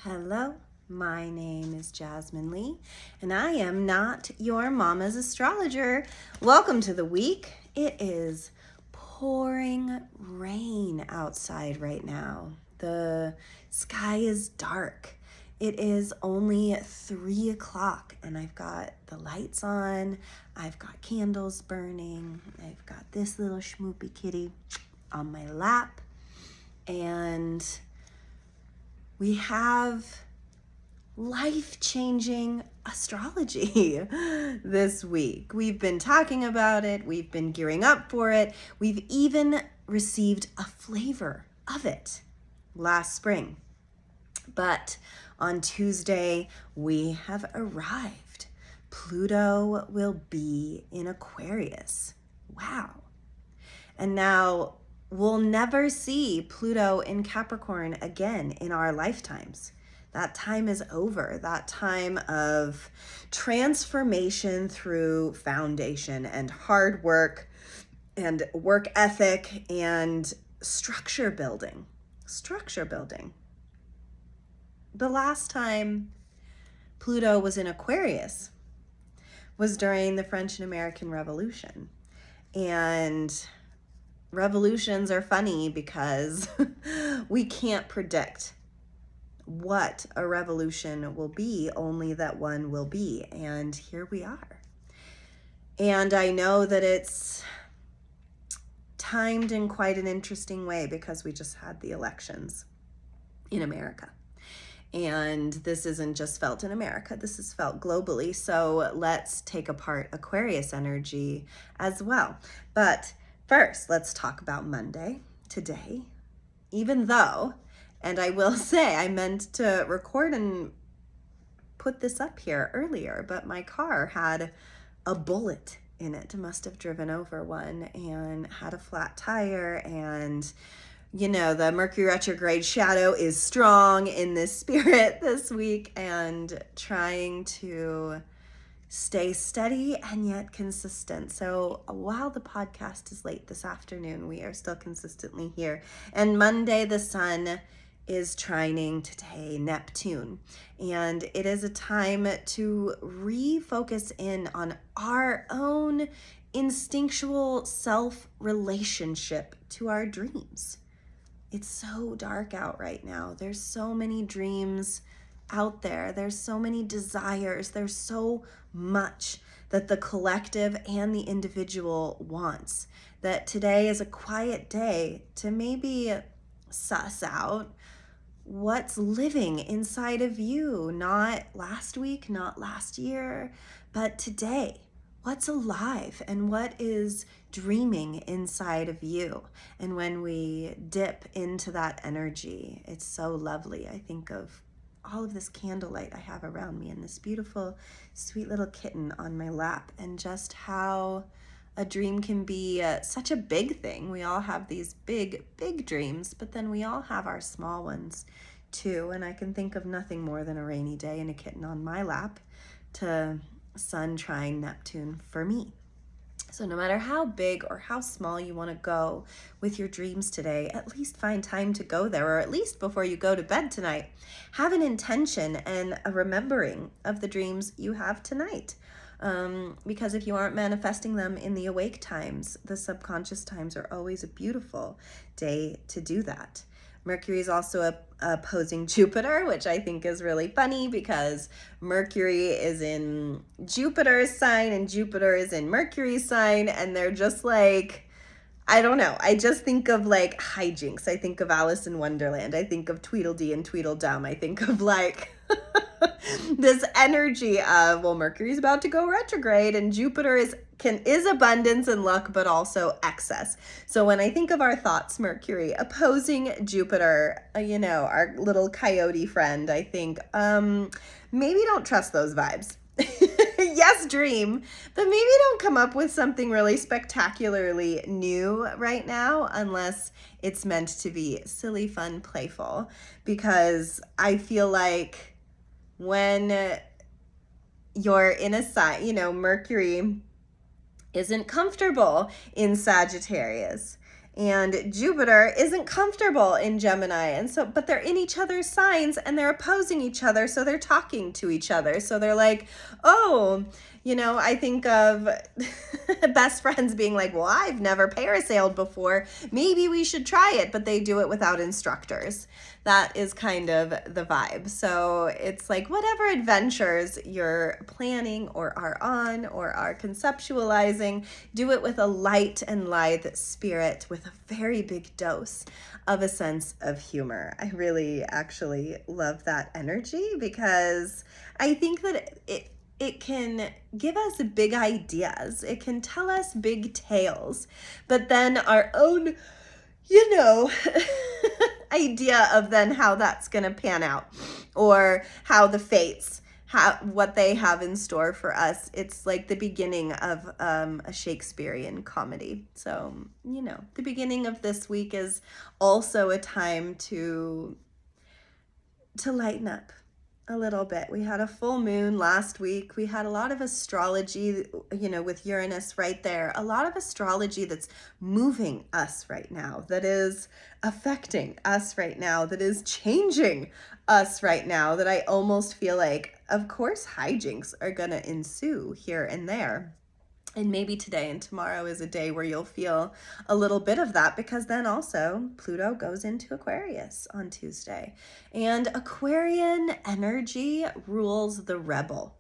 Hello, my name is Jasmine Lee, and I am not your mama's astrologer. Welcome to the week. It is pouring rain outside right now. The sky is dark. It is only 3 o'clock, and I've got the lights on. I've got candles burning. I've got this little schmoopy kitty on my lap, and we have life-changing astrology this week. We've been talking about it. We've been gearing up for it. We've even received a flavor of it last spring. But on Tuesday, we have arrived. Pluto will be in Aquarius. Wow. And now we'll never see Pluto in Capricorn again in our lifetimes. That time is over. That time of transformation through foundation and hard work and work ethic and structure building. The last time Pluto was in Aquarius was during the French and American Revolution. And revolutions are funny because we can't predict what a revolution will be, only that one will be. And here we are. And I know that it's timed in quite an interesting way because we just had the elections in America. And this isn't just felt in America, this is felt globally. So let's take apart Aquarius energy as well. But first, let's talk about Monday today, even though, and I will say I meant to record and put this up here earlier, but my car had a bullet in it. Must have driven over one and had a flat tire. And you know, the Mercury retrograde shadow is strong in this spirit this week, and trying to stay steady and yet consistent. So while the podcast is late this afternoon, we are still consistently here. And Monday, the sun is trining today Neptune. And it is a time to refocus in on our own instinctual self-relationship to our dreams. It's so dark out right now. There's so many dreams out there. There's so many desires. There's so much that the collective and the individual wants, that today is a quiet day to maybe suss out what's living inside of you. Not last week, not last year, but today. What's alive and what is dreaming inside of you? And when we dip into that energy, it's so lovely. I think of all of this candlelight I have around me and this beautiful, sweet little kitten on my lap, and just how a dream can be such a big thing. We all have these big dreams, but then we all have our small ones too. And I can think of nothing more than a rainy day and a kitten on my lap to sun trine Neptune for me. So no matter how big or how small you want to go with your dreams today, at least find time to go there, or at least before you go to bed tonight, have an intention and a remembering of the dreams you have tonight. Because if you aren't manifesting them in the awake times, the subconscious times are always a beautiful day to do that. Mercury is also opposing Jupiter, which I think is really funny because Mercury is in Jupiter's sign and Jupiter is in Mercury's sign, and they're just like, I don't know. I just think of like hijinks. I think of Alice in Wonderland. I think of Tweedledee and Tweedledum. I think of like this energy of, well, Mercury's about to go retrograde and Jupiter is abundance and luck, but also excess. So when I think of our thoughts, Mercury opposing Jupiter, our little coyote friend, I think, maybe don't trust those vibes. Yes, dream, but maybe don't come up with something really spectacularly new right now unless it's meant to be silly, fun, playful, because I feel like when you're in a sign, Mercury isn't comfortable in Sagittarius. And Jupiter isn't comfortable in Gemini. And so, but they're in each other's signs and they're opposing each other. So they're talking to each other. So they're like, oh, I think of best friends being like, well, I've never parasailed before. Maybe we should try it, but they do it without instructors. That is kind of the vibe. So it's like whatever adventures you're planning or are on or are conceptualizing, do it with a light and lithe spirit with a very big dose of a sense of humor. I really actually love that energy because I think that it can give us big ideas. It can tell us big tales, but then our own, idea of then how that's going to pan out or how the fates, what they have in store for us. It's like the beginning of a Shakespearean comedy. So, the beginning of this week is also a time to lighten up a little bit. We had a full moon last week. We had a lot of astrology, with Uranus right there, a lot of astrology that's moving us right now, that is affecting us right now, that is changing us right now, that I almost feel like, of course, hijinks are going to ensue here and there. And maybe today and tomorrow is a day where you'll feel a little bit of that, because then also Pluto goes into Aquarius on Tuesday. And Aquarian energy rules the rebel.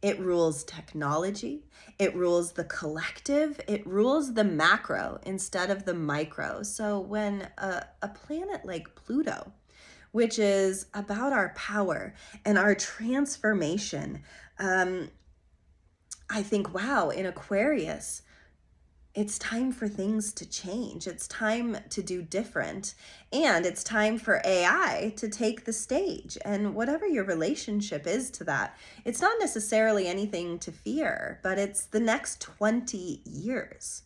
It rules technology. It rules the collective. It rules the macro instead of the micro. So when a planet like Pluto, which is about our power and our transformation, I think, wow, in Aquarius, it's time for things to change. It's time to do different. And it's time for AI to take the stage. And whatever your relationship is to that, it's not necessarily anything to fear, but it's the next 20 years.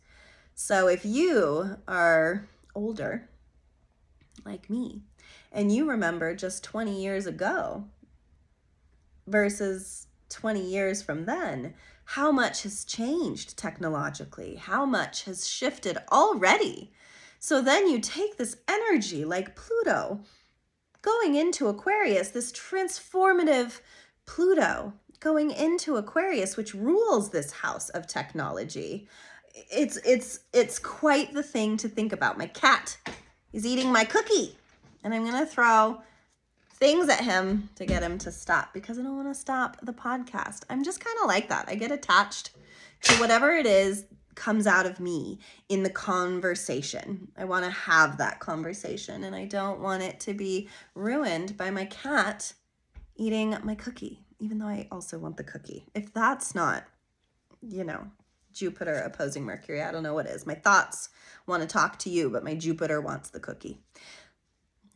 So if you are older, like me, and you remember just 20 years ago versus 20 years from then, how much has changed technologically? How much has shifted already? So then you take this energy like Pluto going into Aquarius, this transformative Pluto going into Aquarius, which rules this house of technology. It's quite the thing to think about. My cat is eating my cookie, and I'm going to throw things at him to get him to stop because I don't want to stop the podcast. I'm just kind of like that. I get attached to whatever it is comes out of me in the conversation. I want to have that conversation, and I don't want it to be ruined by my cat eating my cookie, even though I also want the cookie. If that's not, Jupiter opposing Mercury, I don't know what is. My thoughts want to talk to you, but my Jupiter wants the cookie.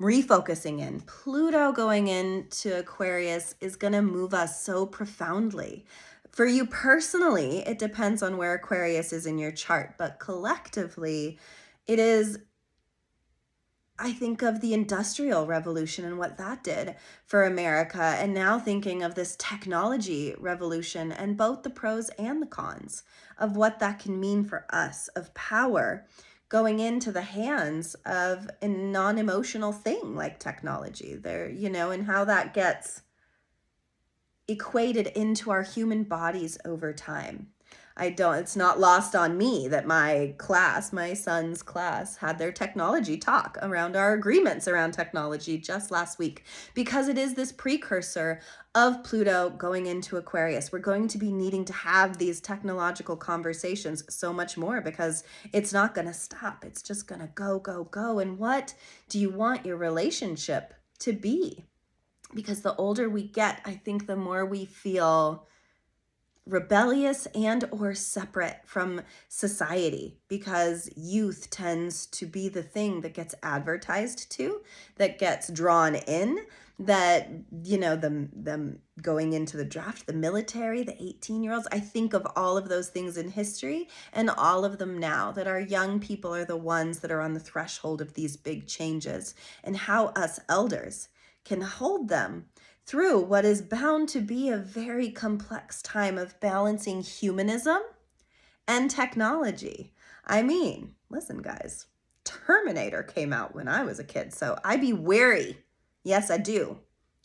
Refocusing in. Pluto going into Aquarius is going to move us so profoundly. For you personally, it depends on where Aquarius is in your chart, but collectively, it is, I think of the Industrial Revolution and what that did for America, and now thinking of this technology revolution and both the pros and the cons of what that can mean for us, of power going into the hands of a non-emotional thing like technology there, and how that gets equated into our human bodies over time. It's not lost on me that my son's class, had their technology talk around our agreements around technology just last week, because it is this precursor of Pluto going into Aquarius. We're going to be needing to have these technological conversations so much more because it's not going to stop. It's just going to go, go, go. And what do you want your relationship to be? Because the older we get, I think the more we feel rebellious and or separate from society, because youth tends to be the thing that gets advertised to, that gets drawn in, that them going into the draft, the military, the 18-year-olds. I think of all of those things in history and all of them now, that our young people are the ones that are on the threshold of these big changes, and how us elders can hold them through what is bound to be a very complex time of balancing humanism and technology. I mean, listen, guys, Terminator came out when I was a kid, so I be wary. Yes, I do.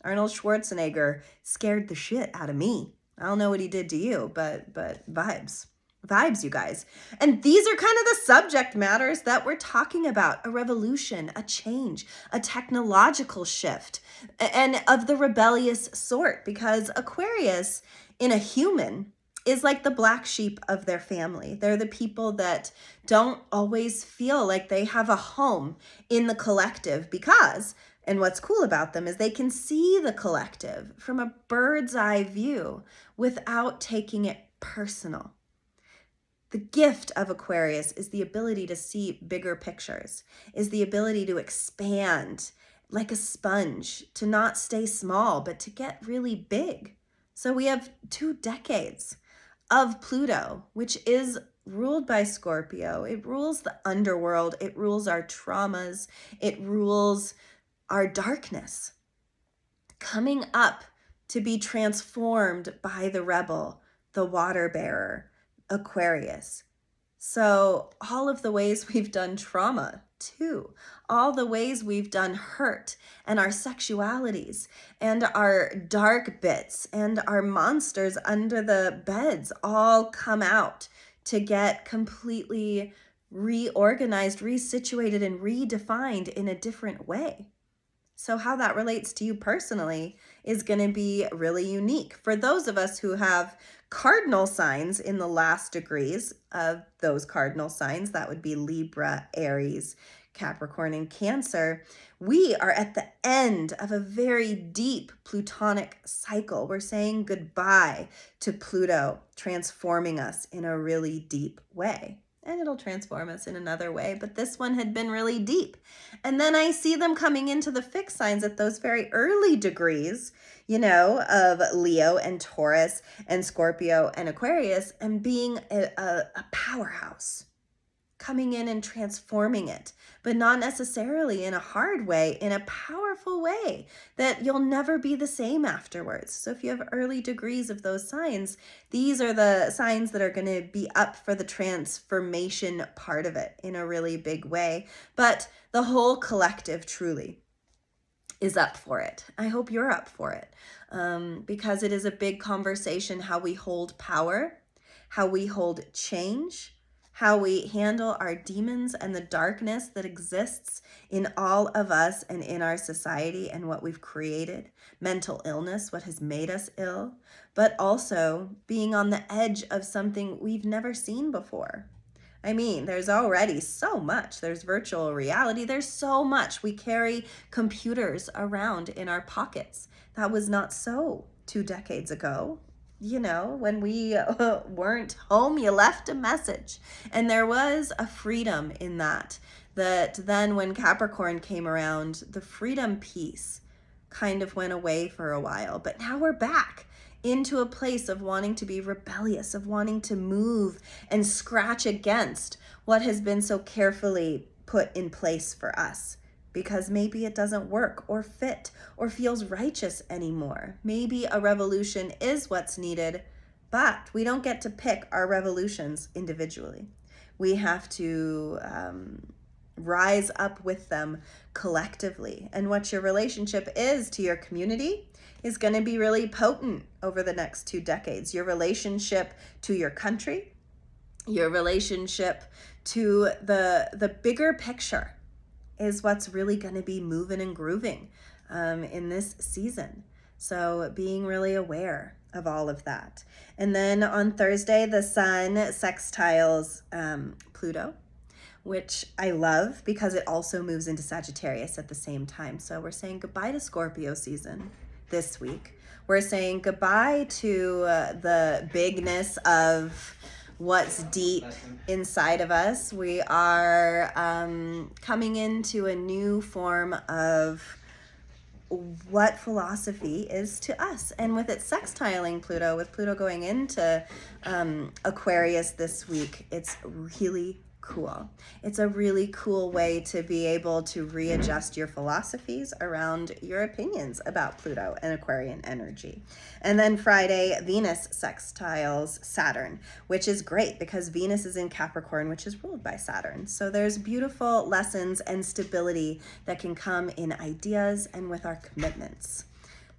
Arnold Schwarzenegger scared the shit out of me. I don't know what he did to you, but vibes. Vibes, you guys. And these are kind of the subject matters that we're talking about. A revolution, a change, a technological shift, and of the rebellious sort, because Aquarius in a human is like the black sheep of their family. They're the people that don't always feel like they have a home in the collective because, and what's cool about them is they can see the collective from a bird's eye view without taking it personal. The gift of Aquarius is the ability to see bigger pictures, is the ability to expand like a sponge, to not stay small, but to get really big. So we have 2 decades of Pluto, which is ruled by Scorpio. It rules the underworld. It rules our traumas. It rules our darkness. Coming up to be transformed by the rebel, the water bearer, Aquarius. So all of the ways we've done trauma too, all the ways we've done hurt and our sexualities and our dark bits and our monsters under the beds all come out to get completely reorganized, resituated, and redefined in a different way. So how that relates to you personally is going to be really unique. For those of us who have cardinal signs in the last degrees of those cardinal signs, that would be Libra, Aries, Capricorn, and Cancer, we are at the end of a very deep Plutonic cycle. We're saying goodbye to Pluto, transforming us in a really deep way. And it'll transform us in another way, but this one had been really deep. And then I see them coming into the fixed signs at those very early degrees, of Leo and Taurus and Scorpio and Aquarius, and being a powerhouse, coming in and transforming it, but not necessarily in a hard way, in a powerful way that you'll never be the same afterwards. So if you have early degrees of those signs, these are the signs that are going to be up for the transformation part of it in a really big way. But the whole collective truly is up for it. I hope you're up for it, because it is a big conversation, how we hold power, how we hold change, how we handle our demons and the darkness that exists in all of us and in our society and what we've created, mental illness, what has made us ill, but also being on the edge of something we've never seen before. I mean, there's already so much. There's virtual reality. There's so much. We carry computers around in our pockets. That was not so 2 decades ago. When we weren't home, you left a message. And there was a freedom in that then when Capricorn came around, the freedom piece kind of went away for a while. But now we're back into a place of wanting to be rebellious, of wanting to move and scratch against what has been so carefully put in place for us. Because maybe it doesn't work or fit or feels righteous anymore. Maybe a revolution is what's needed, but we don't get to pick our revolutions individually. We have to rise up with them collectively. And what your relationship is to your community is going to be really potent over the next 2 decades. Your relationship to your country, your relationship to the bigger picture is what's really going to be moving and grooving in this season. So being really aware of all of that. And then on Thursday, the sun sextiles Pluto, which I love because it also moves into Sagittarius at the same time. So we're saying goodbye to Scorpio season this week. We're saying goodbye to the bigness of what's deep inside of us. We are coming into a new form of what philosophy is to us. And with it sextiling Pluto, with Pluto going into Aquarius this week, it's really, cool. It's a really cool way to be able to readjust your philosophies around your opinions about Pluto and Aquarian energy. And then Friday, Venus sextiles Saturn, which is great because Venus is in Capricorn, which is ruled by Saturn. So there's beautiful lessons and stability that can come in ideas and with our commitments.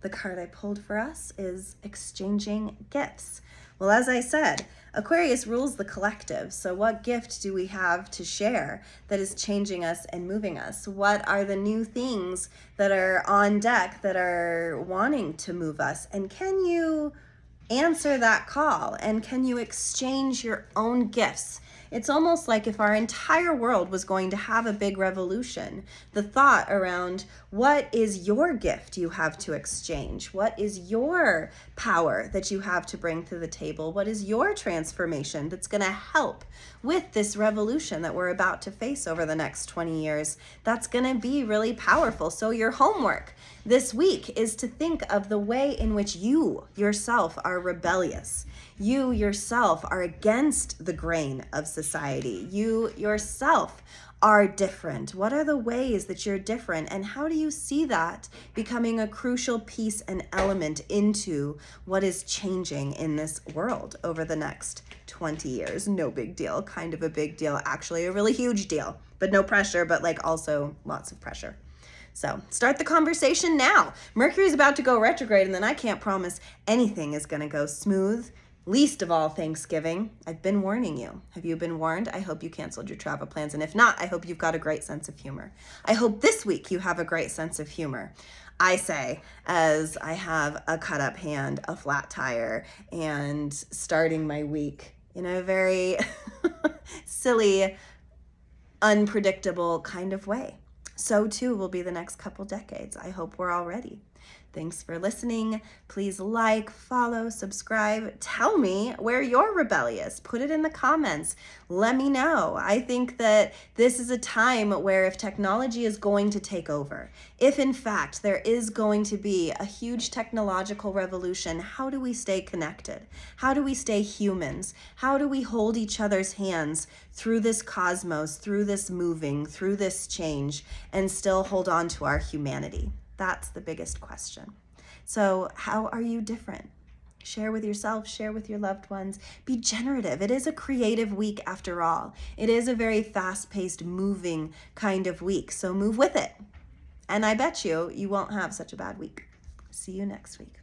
The card I pulled for us is exchanging gifts. Well, as I said, Aquarius rules the collective. So what gift do we have to share that is changing us and moving us? What are the new things that are on deck that are wanting to move us? And can you answer that call? And can you exchange your own gifts? It's almost like if our entire world was going to have a big revolution, the thought around what is your gift you have to exchange? What is your power that you have to bring to the table? What is your transformation that's going to help with this revolution that we're about to face over the next 20 years? That's going to be really powerful. So your homework this week is to think of the way in which you yourself are rebellious. You yourself are against the grain of society. You yourself are different. What are the ways that you're different? And how do you see that becoming a crucial piece and element into what is changing in this world over the next 20 years? No big deal, kind of a big deal, actually a really huge deal, but no pressure, but like also lots of pressure. So start the conversation now. Mercury's about to go retrograde, and then I can't promise anything is going to go smooth, least of all Thanksgiving. I've been warning you. Have you been warned? I hope you canceled your travel plans. And if not, I hope you've got a great sense of humor. I hope this week you have a great sense of humor. I say, as I have a cut up hand, a flat tire, and starting my week in a very silly, unpredictable kind of way. So too will be the next couple decades. I hope we're all ready. Thanks for listening. Please like, follow, subscribe. Tell me where you're rebellious. Put it in the comments. Let me know. I think that this is a time where if technology is going to take over, if in fact there is going to be a huge technological revolution, how do we stay connected? How do we stay humans? How do we hold each other's hands through this cosmos, through this moving, through this change, and still hold on to our humanity? That's the biggest question. So how are you different? Share with yourself, share with your loved ones. Be generative. It is a creative week after all. It is a very fast-paced, moving kind of week. So move with it. And I bet you won't have such a bad week. See you next week.